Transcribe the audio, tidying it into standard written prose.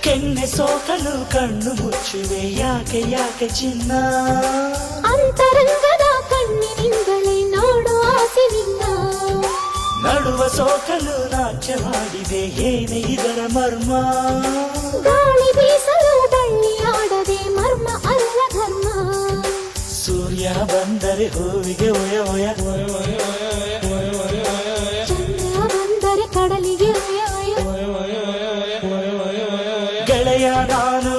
ಕೆನ್ನೆ ಸೋಕಲು ಕಣ್ಣು ಮುಚ್ಚುವೆ ಯಾಕೆ ಯಾಕೆ ಚಿನ್ನ ಅಂತರಂಗದ ಕಣ್ಣಿನಿಂದಲೇ ನೋಡು ಆಸೆ ನಿನ್ನ ನಡುವ ಸೋಕಲು ನಾಟ್ಯ ಮಾಡಿದೆ ಏನೇ ಇದರ ಮರ್ಮ ಗಾಳಿ ಬೀಸಲು ಬಳ್ಳಿ ಆಡದೆ ಮರ್ಮ ಅಲ್ಲ ಧರ್ಮ ಸೂರ್ಯ ಬಂದರೆ ಹೂವಿಗೆ ಒಯ ಒಯ ಚಂದ್ರ ಬಂದರೆ ಕಡಲಿಗೆ ಒಯ ಒಯ ಗೆಳೆಯ ನಾನು